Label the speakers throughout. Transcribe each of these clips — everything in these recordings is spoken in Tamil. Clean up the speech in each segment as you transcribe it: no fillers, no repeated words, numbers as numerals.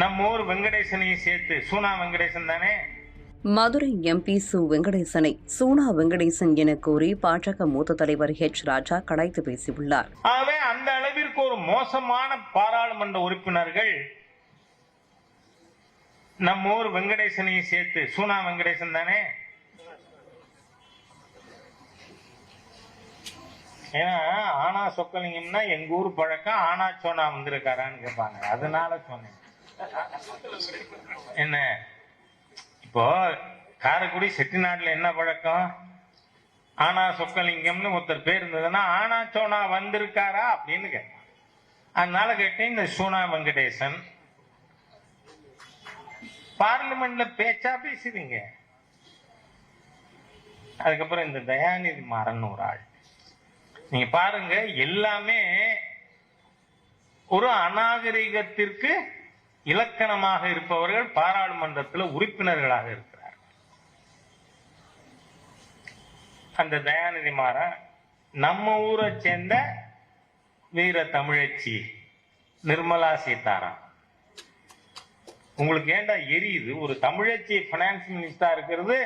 Speaker 1: நம்ம ஊர் வெங்கடேசனையும் சேர்த்து, சூனா வெங்கடேசன் தானே,
Speaker 2: மதுரை எம்பி சு வெங்கடேசனை சூனா வெங்கடேசன் என கூறி பாஜக மூத்த தலைவர் ஹெச் ராஜா கடைத்து பேசியுள்ளார்.
Speaker 1: ஆகவே அந்த அளவிற்கு ஒரு மோசமான பாராளுமன்ற உறுப்பினர்கள் நம்ம ஊர் வெங்கடேசனையும் சேர்த்து, சூனா வெங்கடேசன் தானே, ஏன்னா ஆனா சொக்கலிங்கம்னா எங்க ஊர் பழக்கம், ஆனா சோனா வந்திருக்காரான்னு கேட்பாங்க, அதனால சொன்னேன். என்ன இப்போ காரைக்குடி செட்டிநாட்டுல என்ன பழக்கம், ஆனா சொக்கலிங்கம்னு ஒருத்தர் பேர் இருந்ததுன்னா ஆனா சோனா வந்திருக்காரா அப்படின்னு கேட்பான். அதனால கேட்டேன், இந்த சூனா வெங்கடேசன் பார்லிமெண்ட்ல பேச்சா பேசுறீங்க. அதுக்கப்புறம் இந்த தயாநிதி மாறன் ஒரு ஆள், நீங்க பாருங்க, எல்லாமே ஒரு அநாகரிகத்திற்கு இலக்கணமாக இருப்பவர்கள் பாராளுமன்றத்தில் உறுப்பினர்களாக இருக்கிறார். அந்த தயாநிதி மாறன் நம்ம ஊரை சேர்ந்த வீர தமிழச்சி நிர்மலா சீதாராமன். உங்களுக்கு ஏண்டா எரியுது? ஒரு தமிழச்சி பைனான்ஸ் மினிஸ்டரா இருக்கிறது,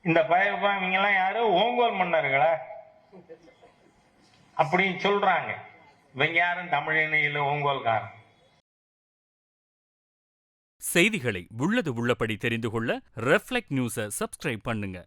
Speaker 1: இந்த இவங்க எல்லாம் யாரு, ஓங்கோல் மன்னர்களா அப்படின்னு சொல்றாங்க. இவங்க யாரும் தமிழினையில ஓங்கோல்காரன்.
Speaker 3: செய்திகளை உள்ளது உள்ளபடி தெரிந்து கொள்ள ரெஃப்ளெக்ட் நியூஸை சப்ஸ்கிரைப் பண்ணுங்க.